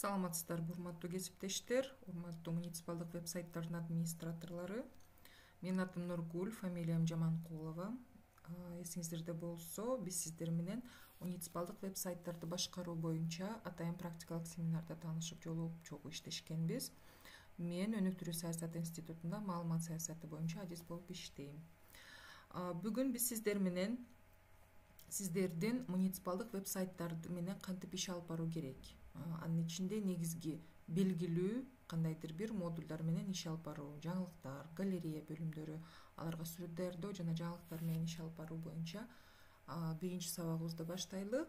Саламатсыздарбы, урматтуу кесиптештер, урматтуу муниципалдык веб-сайттардын администраторлору. Менин атым Нургуль, фамилиям Жаманкулова. Эсиңиздерде болсо, биз сиздер менен муниципалдык веб-сайттарды башкаруу боюнча атайын практикалык семинарда таанышып жолугуп чогуу иштешкенбиз. Мен Өнүктүрүү саясат институтунда маалымат саясаты боюнча адис болуп иштейм. Бүгүн биз сиздер менен сиздердин муниципалдык веб-сайттарды менен кантип иш алып баруу керек, анын ичинде негизги белгилүү кандайдыр бир модульдар менен иш алып баруу, жаңылыктар, галерея бөлүмдөрү, аларга сүрөт даярдоо жана жаңылыктар менен иш алып баруу боюнча биринчи сабагыбызды баштайлы.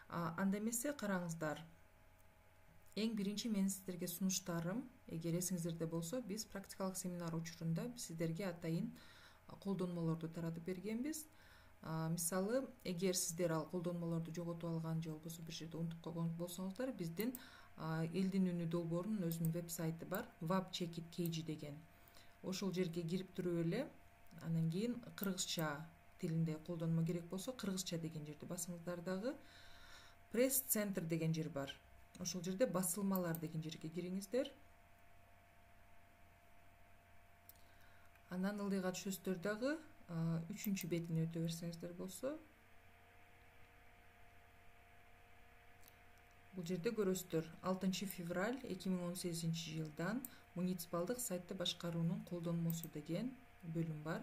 Анда эмесе караңыздар, эң биринчи менин сиздерге сунуштарым, эгер эсиңиздерде болсо, биз практикалык семинар учурунда сиздерге атайын колдонмолорду таратып бергенбиз. Мисалы, эгер сиздер ал колдонмолорду жоготуп алган же болбосо бир жерде унутуп койгон болсоңуздар, биздин Элдин үнү долбоорунун өзүнүн веб-сайты бар, WAP-CheckIt деген. Ошол жерге кирип туруп эле, анан кийин кыргызча тилинде колдонмо керек болсо, кыргызча деген жерди басыңыздар дагы. Пресс-центр деген жер бар. Ошол жерде басылмалар деген жерге кириңиздер. Анан ылдыйга түшөсүздөр дагы, үчүнчү бетине өтө берсеңиздер болсо. Бул жерде көрөсүздөр 6 февраль 2018 жылдан муниципалдык сайтты башкаруунун колдонмосу деген бөлүм бар.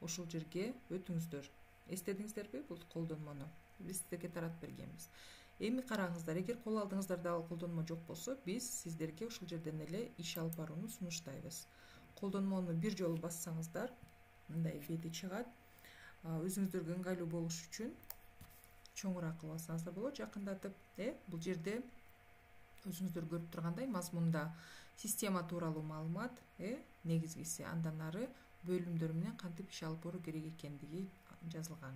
Ошол жерге өтүңүздөр. Эстедиңиздерби бул колдонмону? Биз сиздерге таратып бергенбиз. Эми караңыздар, эгер кол алдыңыздарда ал колдонмо жок болсо, биз сиздерге ушул жерден эле иш алып барууну сунуштайбыз. Колдонмону бир жолу бассаңыздар, мындай бети чыгат. Өзүңүздөргө ыңгайлуу болуш үчүн чоңураак кылып алсаңыздар болот, жакындатып. Бул жерде өзүңүздөр көрүп тургандай мазмунда система тууралуу маалымат, негизгиси, андан ары бөлүмдөр менен кантип иш алып баруу керек экендиги жазылган.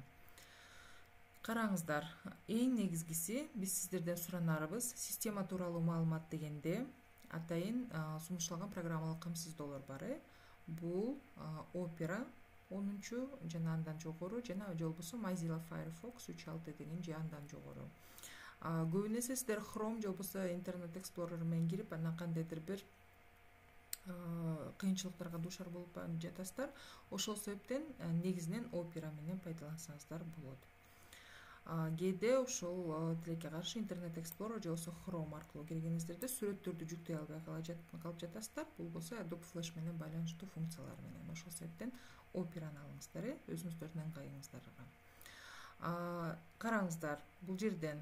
Караңыздар, эң негизгиси биз сиздерден суранарыбыз, система тууралуу маалымат дегенде атайын сунушталган программалык камсыздоолор бар. Бул Opera 10-чу жана андан жогору, жана же болбосо Mozilla Firefox 3.6 деген же андан жогору. Көбүнө эсе сиздер Chrome же болбосо Internet Explorer менен кирип, анан кандайдыр бир кыйынчылыктарга дуушар болуп жатасыздар. Ошол себептен негизинен Opera менен пайдалансаңыздар болот. Кээде ошол тилекке каршы Internet Explorer же болбосо Chrome аркылуу киргениңиздерде сүрөттөрдү жүктөй албай калып жатасыздар. Бул болсо Adobe Flash менен байланыштуу функциялар менен. Ошол себептен Operаны алыңыздар, өзүңүздөрдүн ыңгайыңыздарга. Караңыздар, бул жерден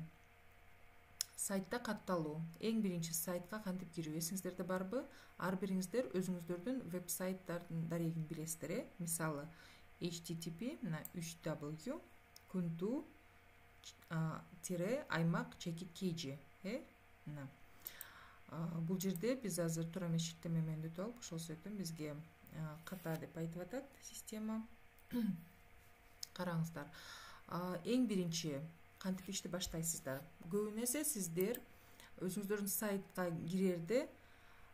сайтта катталуу, эң биринчи сайтка кантип кирүү эсиңиздерде барбы? Ар бириңиздер өзүңүздөрдүн веб-сайттардын дарегин билесиздер. Мисалы, http мына 3w .imac-checkit.kg. Бул жерде биз азыр туура эмес шиктеме менен өтүп алып, ошол себептен бизге ката деп айтып атат система. Караңыздар, эң биринчи кантип ишти баштайсыздар? Көбүнө эсе сиздер өзүңүздөрдүн сайтка кирерде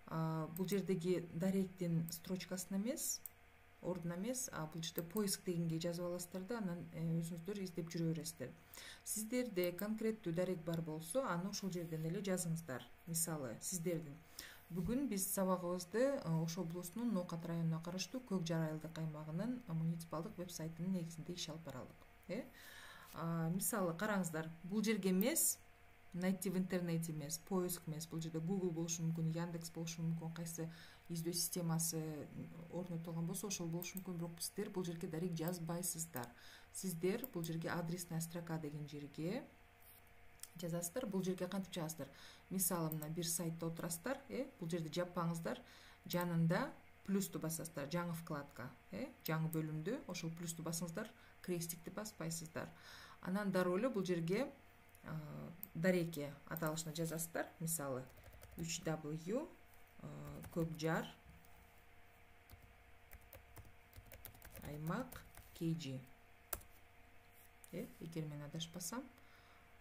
бул жердеги даректин строчкасына эмес, ордуна эмес, бул жерде поиск дегенге жазып аласыздар да, анан өзүңүздөр издеп жүрө бересиздер. Сиздерде конкреттүү дарек бар болсо, аны ошол жерден эле жазыңыздар. Мисалы, сиздердин бүгүн биз сабагыбызды Ош облусунун Ноокат районуна караштуу Көк Жар айылдык аймагынын муниципалдык веб-сайтынын негизинде иш алып баралык. Мисалы, караңыздар, бул жерге эмес, найти в интернете эмес, поиск эмес, бул жерде Google болушу мүмкүн, Яндекс болушу мүмкүн, кайсы издөө системасы орнотулган болсо ошол болушу мүмкүн, бирок сиздер бул жерге дарек жазбайсыздар. Сиздер бул жерге адресная строка деген жерге жазасыздар. Бул жерге кантип жазасыздар? Мисалы, мына бир сайтта отурасыздар, бул жерди жаппаңыздар, жанында плюсту басасыздар, жаңы вкладка, жаңы бөлүмдү, ошол плюсту басыңыздар, крестикти баспайсыздар. Анан дароо эле бул жерге дареке аталышына жазасыздар. Мисалы, 3w Көкжар imac.kg. Эгер мен адашпасам,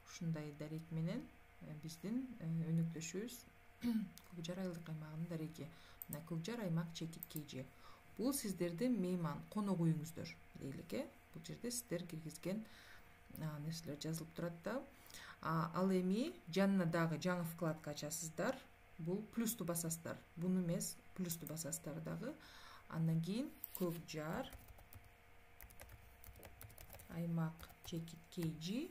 ушундай дарек менен биздин өнөктөшүбүз Көкжар айылдык аймагынын дареги. Мына Көкжар imac-checkit.kg. Бул сиздердин мейман конок үйүңүздөр дейлик. Бул жерде сиздер киргизген нерселер жазылып турат да. Ал эми жанына дагы жаңы вкладка ачасыздар. Бул плюсту басасыздар. Буну эмес, плюсту басасыздар дагы. Андан кийин көк жар аймак чекит KG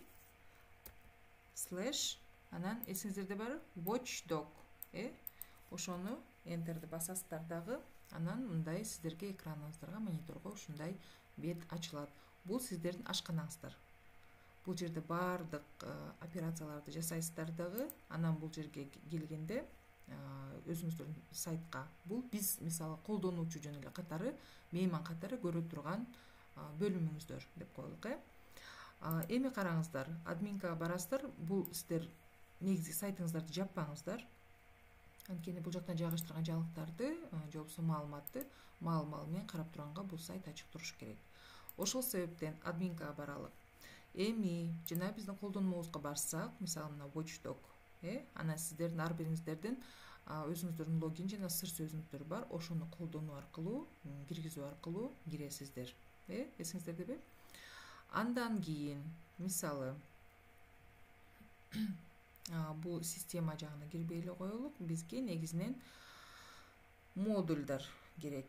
слэш анан эсиңиздерде бар watchdog. Ошону энтерди басасыздар дагы. Анан мындай сиздерге экраныңыздарга, мониторго ушундай бет ачылат. Бул сиздердин ашканаңыздар. Бул жерде бардык операцияларды жасайсыздар дагы. Анан бул жерге келгенде өзүңүздөрдүн сайтка бул биз мисалы колдонуучу жөн эле катары, мейман катары көрө турган бөлүмүңүздөр деп коелук. Эми караңыздар, админкага барасыздар. Бул сиздер негизги сайтыңыздарды жаппаңыздар. Анткени бул жактан жайгаштырган жаңылыктарды же болбосо маалыматты маал-маал менен карап турганга бул сайт ачык туруш керек. Ошол себептен админкага баралык. Эми жана биздин колдонмобузга барсак, мисалы мына watchdog, анан сиздердин ар бириңиздердин өзүңүздөрдүн логин жана сыр сөзүңүздөр бар. Ошону колдонуу аркылуу, киргизүү аркылуу киресиздер. Эсиңиздердеби? Андан кийин мисалы бул система жагына кирбей эле коелук. Бизге негизинен модульдар керек.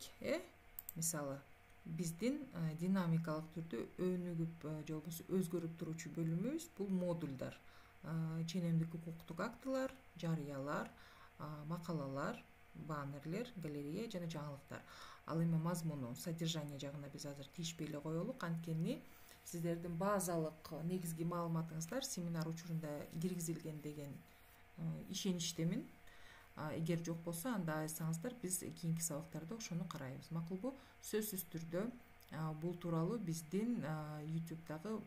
Мисалы биздин динамикалык түрдө өнүгүп же болбосо өзгөрүп туруучу бөлүмүбүз бул модульдар. Ченемдик укуктук актылар, жарыялар, макалалар, баннерлер, галерея жана жаңылыктар. Ал эми мазмуну, содержание жагына биз азыр тийишпей эле коелук. Анткени сиздердин базалык негизги маалыматыңыздар семинар учурунда киргизилген деген ишеничтемин. Эгер жок болсо анда айтсаңыздар, биз кийинки сабактарда ошону карайбыз. Макулбу? Сөзсүз түрдө бул тууралуу биздин YouTube'дагы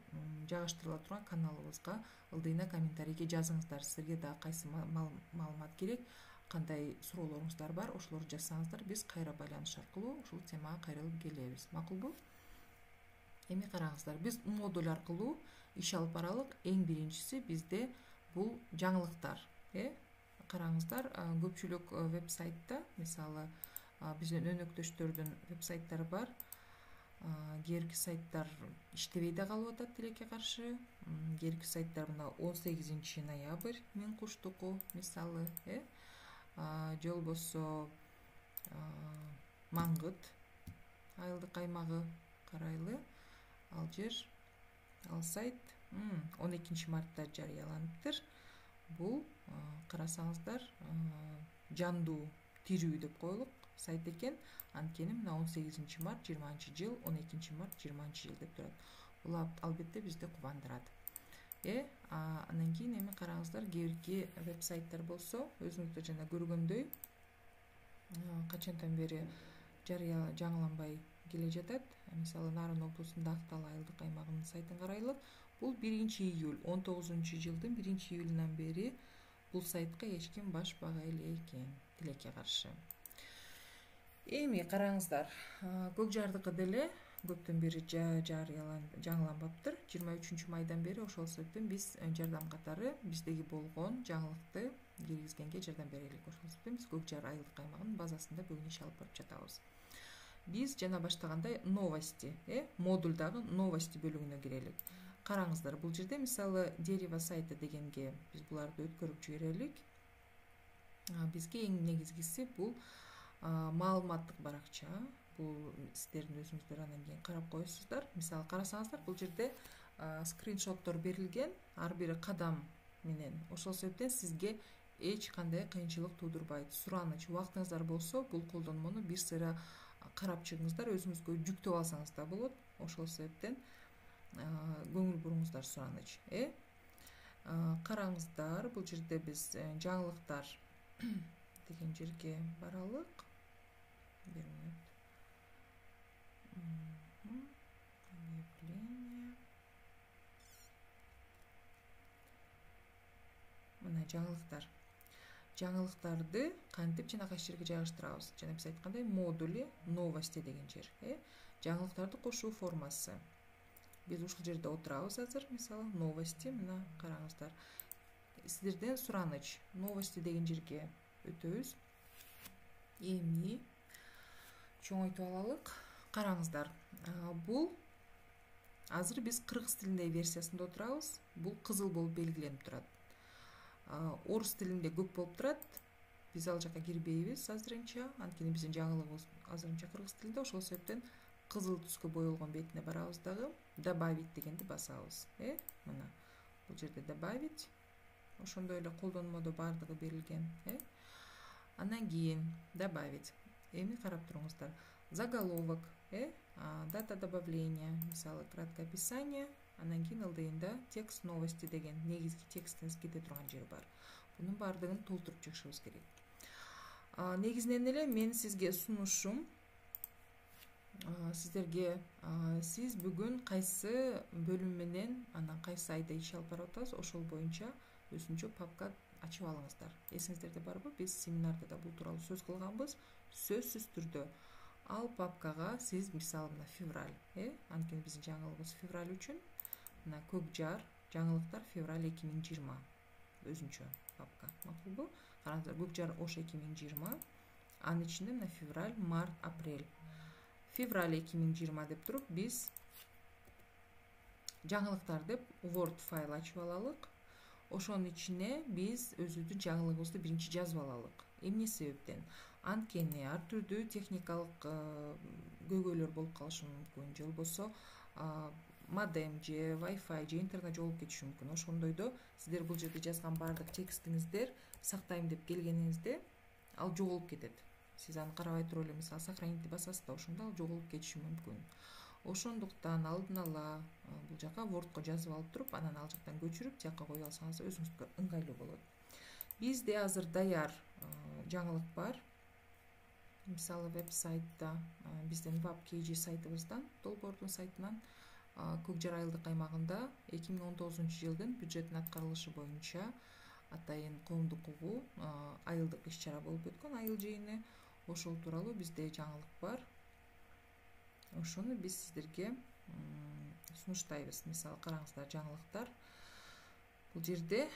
жайгаштырыла турган каналыбызга ылдыйна комментарийге жазыңыздар. Силерге да кайсы маалымат керек, кандай суроолоруңуздар бар, ошолорду жазсаңыздар, биз кайра байланыш аркылуу ушул темага кайрылып келебиз. Макулбу? Эми караңыздар, биз модуль аркылуу иш алып баралык. Эң биринчиси бизде бул жаңылыктар. Караңыздар, көпчүлүк веб-сайтта, мисалы, биздин өнөктөштөрдүн веб-сайттары бар. Кээинки сайттар иштебей да калып атат тилекке каршы. Кээинки сайттар мына 18 ноябрь Мен куштуку, мисалы, же болбосо Маңгыт айылдык аймагы карайлы. Ал жер, ал сайт 12 мартта жарыяланыптыр. Бул карасаңыздар, жандуу, тирүү деп коелук сайт экен. Анткени мына 18 март 20-жыл, 12 март 20-жыл деп турат. Бул албетте бизди кубандырат. Андан кийин эми караңыздар, кээинки веб-сайттар болсо, өзүңүздөр жана көргөндөй, качантан бери жаңыланбай келе жатат. Мисалы, Нарын облусунда Актал айылдык аймагынын сайтын карайлык. Бул 1-июль, 19-жылдын 1-июлунан бери бул сайтка эч ким башпаган эле экен, тилекке каршы. Эми караңыздар, көк жардыкы деле көптөн бери жаңыланбаптыр. 23 майдан бери ошол себептен биз жардам катары биздеги болгон жаңылыкты киргизгенге жардам берелик. Ошол себептен биз көк жар айылдык аймагынын базасында бүгүн иш алып барып жатабыз. Биз жана баштагандай новости, модульдагы новости бөлүгүнө кирелик. Караңыздар, бул жерде мисалы дерево сайты дегенге биз буларды өткөрүп жиберелик. Бизге эң негизгиси бул маалыматтык баракча. Бул сиздердин өзүңүздөр анан кийин карап коесуздар. Мисалы карасаңыздар, бул жерде скриншоттор берилген, ар бир кадам менен. Ошол себептен сизге эч кандай кыйынчылык туудурбайт. Сураныч, убактыңыздар болсо, бул колдонмону бир сыйра карап чыгыңыздар, өзүңүзгө жүктөп алсаңыз да болот. Ошол себептен көңүл буруңуздар сураныч. Караңыздар, бул жерде биз жаңылыктар деген жерге баралык. Бир мүнөт. Мына жаңылыктар. Жаңылыктарды кантип жана кайсы жерге жайгаштырабыз? Жана биз айткандай, модули новости деген жер. Жаңылыктарды кошуу формасы. Биз ушул жерде отурабыз азыр, мисалы, новости, мына караңыздар. Сиздерден сураныч, новости деген жерге өтөбүз. Эми чоңойтуп алалык. Караңыздар, бул азыр биз кыргыз тилиндеги версиясында отурабыз. Бул кызыл болуп белгиленип турат. Орус тилинде көк болуп турат. Биз ал жака кирбейбиз азырынча. Анткени биздин жаңылыгыбыз азырынча кыргыз тилинде. Ошол себептен кызыл түскө боелгон бетине барабыз дагы добавить дегенди басабыз. Мына бул жерде добавить. Ошондой эле колдонмодо бардыгы берилген. Андан кийин добавить. Эми карап туруңуздар. Заголовок, дата добавления, мисалы краткое описание, андан кийин ылдыйында текст новости деген негизги текстиңиз кете турган жери бар. Бунун бардыгын толтуруп чыгышыбыз керек. Негизинен эле мен сизге сунушум сиздерге сиз бүгүн кайсы бөлүм менен анан кайсы айда иш алып барып атабыз, ошол боюнча өзүнчө папка ачып алыңыздар. Эсиңиздерде барбы? Биз семинарда да бул тууралуу сөз кылганбыз. Сөзсүз түрдө ал папкага сиз мисалы мына февраль, анткени биздин жаңылыгыбыз февраль үчүн, мына көк жар жаңылыктар февраль 2020 өзүнчө папка. Макулбу? Караңыздар, көк жар ош 2020, анын ичинде мына февраль, март, апрель. Февраль 2020 деп туруп биз жаңылыктар деп Word файл ачып алалык. Ошонун ичине биз өзүбүздүн жаңылыгыбызды биринчи жазып алалык. Эмне себептен? Анткени ар түрдүү техникалык көйгөйлөр болуп калышы мүмкүн, же болбосо модем же Wi-Fi же интернет жолугуп кетиши мүмкүн. Ошондойдо сиздер бул жерде жазган бардык текстиңиздер сактайм деп келгениңизде ал жоголуп кетет. Сиз аны карабай туруп эле мисалы сохранить басасыз да, ошондо ал жоголуп кетиши мүмкүн. Ошондуктан алдын ала бул жака Wordко жазып алып туруп, анан ал жактан көчүрүп тияка коюп алсаңыз өзүңүзгө ыңгайлуу болот. Бизде азыр даяр жаңылык бар. Мисалы веб-сайтта биздин WebKG сайтыбыздан, долбоордун сайтынан көк жар айылдык аймагында 2019 жылдын бюджеттин аткарылышы боюнча атайын коомдук угуу айылдык иш-чара болуп өткөн айыл жыйыны. Ошол тууралуу бизде жаңылык бар. Ошону биз сиздерге сунуштайбыз. Мисалы караңыздар, жаңылыктар. Бул жерде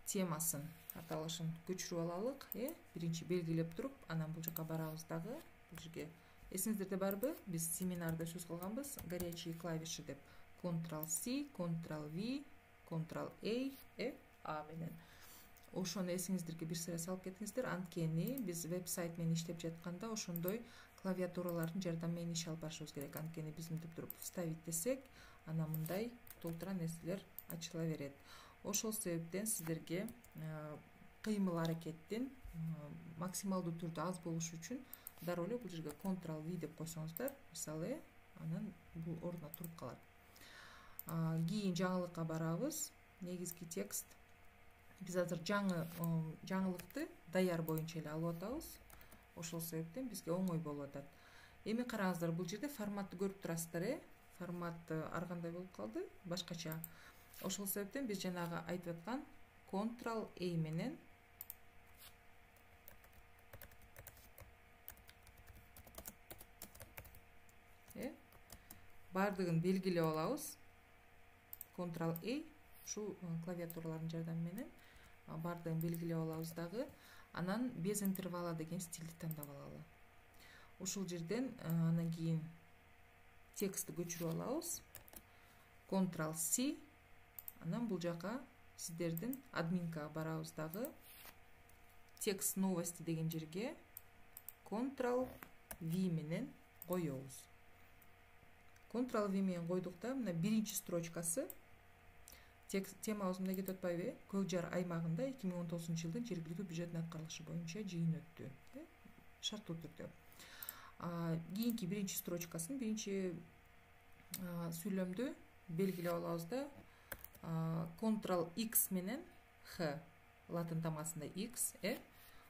темасын, аталышын көчүрүп алалык, биринчи белгилеп туруп, анан бул жака барабыз дагы. Бул жерге эсиңиздерде барбы? Биз семинарда сөз кылганбыз, горячие клавиши деп. Ctrl-C, Ctrl-V, Ctrl-A, A менен. Ошону эсиңиздерге бир сыйра салып кетиңиздер, анткени биз веб-сайт менен иштеп жатканда ошондой клавиатуралардын жардамы менен иш алып барышыбыз керек. Анткени биз мынтип туруп вставить десек, анан мындай толтура нерселер ачыла берет. Ошол себептен сиздерге кыймыл аракеттин максималдуу түрдө аз болушу үчүн дароо эле бул жерге Ctrl-V деп койсоңуздар, мисалы, анан бул ордуна туруп калат. Кийин жаңылыкка барабыз. Негизги текст. Биз азыр жаңылыкты даяр боюнча эле алып атабыз. Ошол себептен бизге оңой болуп атат. Эми караңыздар, бул жерде форматты көрүп турасыздар, формат ар кандай болуп калды, башкача. Ошол себептен биз жанагы айтып аткан Ctrl-A менен бардыгын белгилеп алабыз. Ctrl-A ушу клавиатуралардын жардамы менен бардыгын белгилеп алабыз дагы. Анан без интервала деген стилди тандап алалы. Ушул жерден анан кийин текстти көчүрүп алабыз. Ctrl-C. Анан бул жака сиздердин админкага барабыз дагы. Текст новости деген жерге Ctrl-V менен коебуз. Ctrl-V менен койдук да, мына биринчи строчкасы темабыз мындай кетип атпайбы? Көк жар аймагында 2019 жылдын жергиликтүү бюджеттин аткарылышы боюнча жыйын өттү. Шарттуу түрдө. Кийинки биринчи строчкасын, биринчи сүйлөмдү белгилеп алабыз да. Ctrl-X менен Х, латын тамгасында X,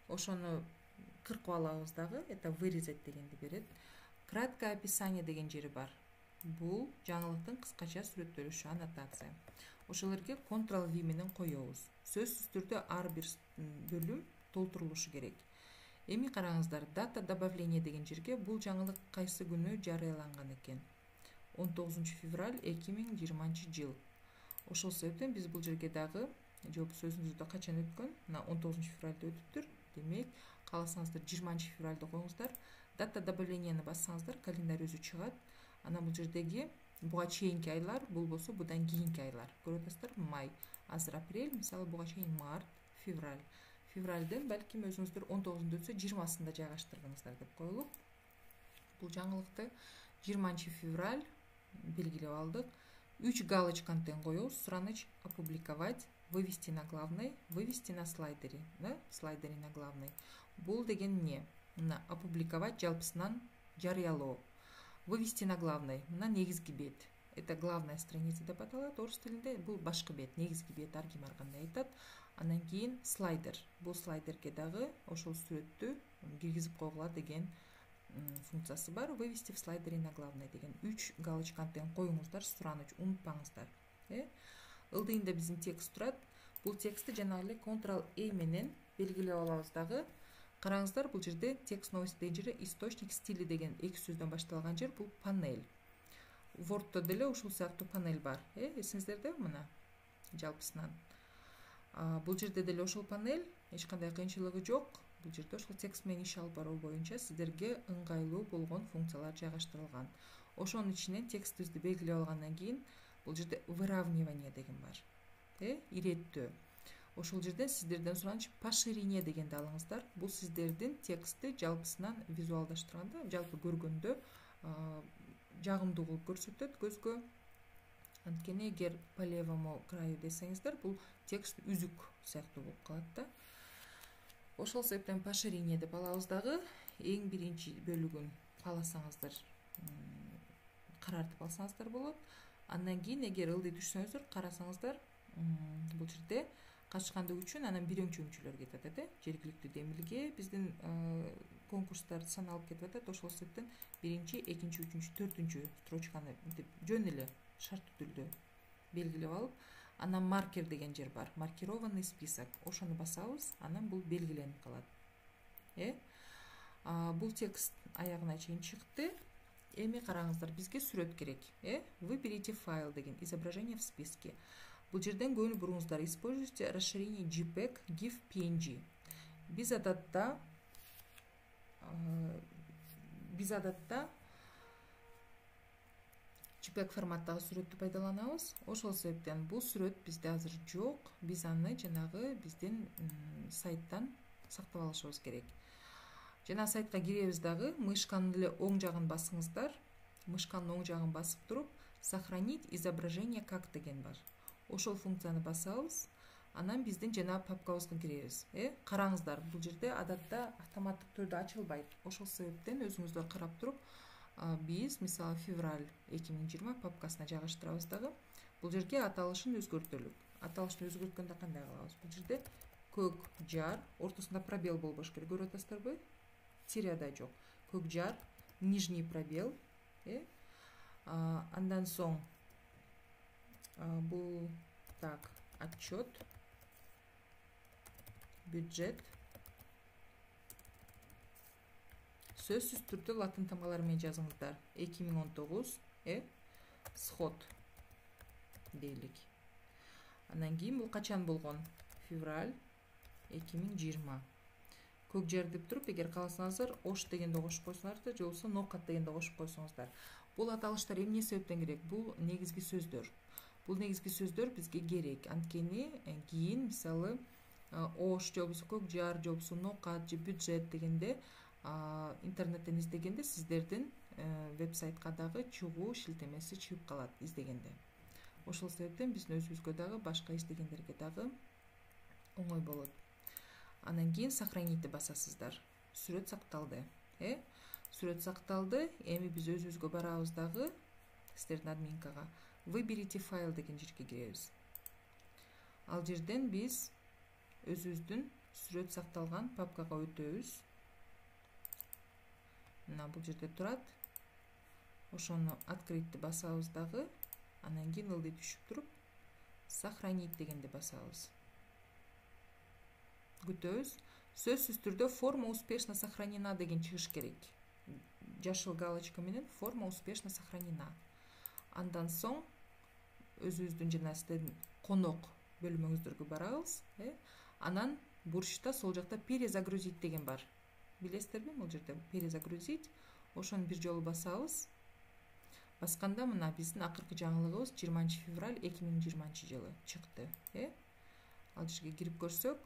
ошону кыркып алабыз дагы, это вырезать дегенди берет. Краткое описание деген жери бар. Бул жаңылыктын кыскача сүрөттөлүшү, аннотация. Ошол жерге Ctrl-V менен коебуз. Сөзсүз түрдө ар бир бөлүм толтурулушу керек. Эми караңыздар, дата добавления деген жерге бул жаңылык кайсы күнү жарыяланган экен? 19 февраль 2020 жыл. Ошол себептен биз бул жерге дагы жооп сөзүңүздө качан өткөн? Мына 19 февралда өтүптүр. Демек, кааласаңыздар 20 февралда коюңуздар. Дата добавленияны бассаңыздар, календарь өзү чыгат. Анан бул жердеги буга чейинки айлар, болбосо будан кийинки айлар. Көрүп атасыздар, май, азыр апрель, мисалы буга чейин март, февраль. Февральден балким өзүңүздөр 19-нд өтсө 20-сында жайгаштырдыңыздар деп коелук. Бул жаңылыкты 20 февраль белгилеп алдык. 3 галочканы тең коебуз. Сұраныч опубликовать, вывести на главный, вывести на слайдере, да? Слайдере на главный. Бул деген эмне? Мына опубликовать жалпысынан жарыялоо. Вывести на главный, мына негизги бет. Это главная страница деп аталат орус тилинде. Бул башкы бет, негизги бет ар ким ар кандай айтат. Андан кийин слайдер. Бул слайдерге дагы ошол сүрөттү киргизип койгула деген функциясы бар. Вывести в слайдере на главный деген 3 галочканы тең коюңуздар, сураныч унутпаңыздар. Ылдыйында биздин текст турат. Бул текстти жанагы эле Ctrl-A менен белгилеп алабыз дагы. Караңыздар, бул жерде текст новости деген жерде источник стили деген эки сөздөн башталган жер, бул панель. Word'то деле ушул сыяктуу панель бар. Эсиңиздерде мына жалпысынан. Бул жерде деле ошол панель, эч кандай кыйынчылыгы жок. Бул жерде ошол текст менен иш алып баруу боюнча сиздерге ыңгайлуу болгон функциялар жайгаштырылган. Ошонун ичинен текстибизди белгилеп алгандан кийин бул жерде выравнивание деген бар. Иреттөө. Ошол жерден сиздерден сураныч поширение дегенди алыңыздар. Бул сиздердин текстти жалпысынан визуалдаштырганда, жалпы көргөндө жагымдуу кылып көрсөтөт көзгө. Анткени эгер по левому краю десеңиздер, бул текст үзүк сыяктуу болуп калат да. Ошол себептен поширение деп алабыз дагы. Эң биринчи бөлүгүн кааласаңыздар карартып алсаңыздар болот. Андан кийин эгер ылдый түшсөңүздөр, карасаңыздар, бул жерде качкандык үчүн анан биринчи өңчөлөр кетип атат, жергиликтүү демилге биздин конкурстар саналып кетип атат. Ошол себептен биринчи, экинчи, үчүнчү, төртүнчү строчканы жөн эле шарттуу түрдө белгилеп алып, анан маркер деген жер бар, маркированный список. Ошону басабыз, анан бул белгиленип калат. Бул текст аягына чейин чыкты. Эми караңыздар, бизге сүрөт керек. Выберите файл деген изображение в списке. Бул жерден көңүл буруңуздар. Используйте расширение JPEG, GIF, PNG. Биз адатта JPEG форматтагы сүрөттү пайдаланабыз. Ошол себептен бул сүрөт бизде азыр жок. Биз аны жанагы биздин сайттан сактап алышыбыз керек. Жана сайтка киребиз дагы, мышканын эле оң жагын басыңыздар. Мышканын оң жагын басып туруп, сохранить изображение как деген бар. Ошол функцияны басабыз, анан биздин жана папкабызга киребиз. Караңыздар, бул жерде адатта автоматтык түрдө ачылбайт. Ошол себептен өзүңүздөр карап туруп, биз мисалы февраль 2020 папкасына жайгаштырабыз дагы. Бул жерге аталышын өзгөртөлүк. Аталышын өзгөрткөндө кандай кылабыз? Бул жерде көк жар, ортосунда пробел болбош керек. Көрүп атасыздарбы? Тирада жок. Көк жар, нижний пробел. Андан соң бул так, отчет, бюджет. Сөзсүз түрдө латын тамгалары менен жазыңыздар. 2019, сход дейлик. Андан кийин бул качан болгон? Февраль 2020. Көк жар деп туруп, эгер кааласаңыздар, ош дегенди кошуп койсоңуздар, же болбосо нокат дегенди кошуп койсоңуздар. Бул аталыштар эмне себептен керек? Бул негизги сөздөр. Бул негизги сөздөр бизге керек. Анткени кийин мисалы ош, же болбосо көк жар, же болбосо нокат, же бюджет дегенде интернеттен издегенде сиздердин вебсайтка дагы чыгуу шилтемеси чыгып калат издегенде. Ошол себептен биздин өзүбүзгө дагы башка издегендерге дагы оңой болот. Андан кийин сохранить басасыздар. Сүрөт сакталды. Сүрөт сакталды. Эми биз өзүбүзгө барабыз дагы сиздердин админкага. Выберите файл деген жерге киребиз. Ал жерден биз өзүбүздүн сүрөт сакталган папкага өтөбүз. Мына бул жерде турат. Ошону открытьти басабыз дагы. Андан кийин ылдый түшүп туруп, сохранить дегенди басабыз. Күтөбүз. Сөзсүз түрдө форма успешно сохранена деген чыгыш керек. Жашыл галочка менен форма успешно сохранена. Андан соң өзүбүздүн жана сиздердин конок бөлмөңүздөргө барабыз. Анан бурчта сол жакта перезагрузить деген бар. Билесиздерби, бул жерде перезагрузить. Ошону бир жолу басабыз. басканда мына биздин акыркы жаңылыгыбыз 20 февраль 2020 жылы чыкты. Ал жерге кирип көрсөк,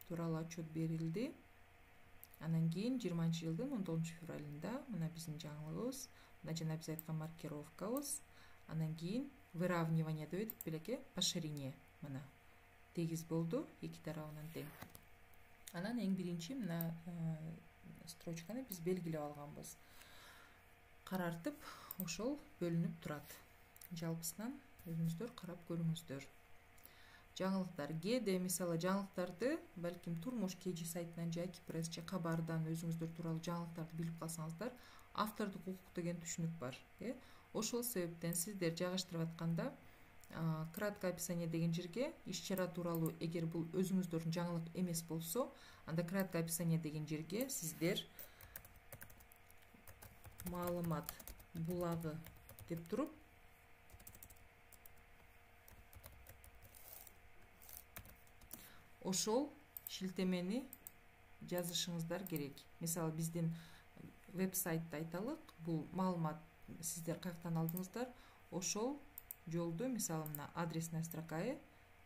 тууралуу отчет берилди. Анан кийин 20 жылдын 19 февралында мына биздин жаңылыгыбыз, мына жана биз айткан маркировкабыз. Анан кийин выравнивание деп айтып белеке, по ширине мына тегиз болду, эки тарабынан тең. Анан эң биринчи мына строчканы биз белгилеп алганбыз. Карартып, ошол бөлүнүп турат. Жалпысынан өзүңүздөр карап көрүңүздөр. Жаңылыктар кээде мисалы жаңылыктарды балким Турмуш KG сайтынан же Кипресс же Кабардан өзүңүздөр тууралуу жаңылыктарды билип калсаңыздар, автордук укук деген түшүнүк бар. Ошол себептен сиздер жайгаштырып атканда краткое описание деген жерге иш-чара тууралуу эгер бул өзүңүздөрдүн жаңылык эмес болсо, анда краткое описание деген жерге сиздер маалымат булагы деп туруп ошол шилтемени жазышыңыздар керек. Мисалы биздин веб-сайтты айталык, бул маалымат сиздер каяктан алдыңыздар, ошол жолду мисалы мына адресная строка,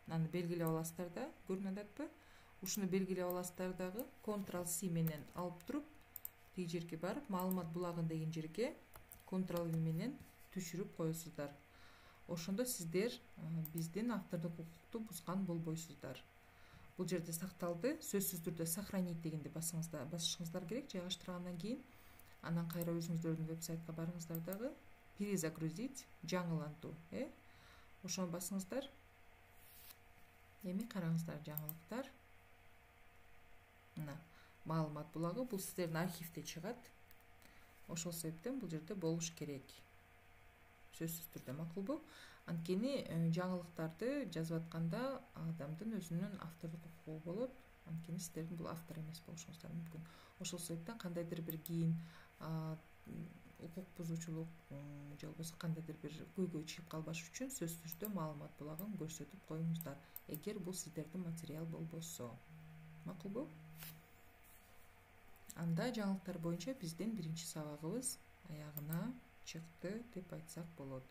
мынаны белгилеп аласыздар да, көрүнүп атпайбы? Ушуну белгилеп аласыздар дагы, Ctrl+C менен алып туруп, тиги жерге барып, маалымат булагын деген жерге Ctrl+V менен түшүрүп коесуздар. Ошондо сиздер биздин автордук укукту бузган болбойсуздар. Бул жерде сакталды, сөзсүз түрдө сохранить дегенди басышыңыздар керек жайгаштыргандан кийин. Анан кайра өзүңүздөрдүн веб-сайтка барыңыздар дагы, перезагрузить, жаңылантуу, ошону басыңыздар. Эми караңыздар жаңылыктар. Мына маалымат булагы, бул сиздердин архивде чыгат. Ошол себептен бул жерде болуш керек. Сөзсүз түрдө, макулбу? Анткени жаңылыктарды жазып атканда адамдын өзүнүн автордук укугу болот. Анткени сиздердин бул автор эмес болушуңуздар мүмкүн. Ошол себептен кандайдыр бир кийин укук бузуучулук же болбосо кандайдыр бир көйгөй чыгып калбаш үчүн сөзсүз түрдө маалымат булагын көрсөтүп коюңуздар, эгер бул сиздердин материал болбосо. Макулбу? Анда жаңылыктар боюнча биздин биринчи сабагыбыз аягына чыкты деп айтсак болот.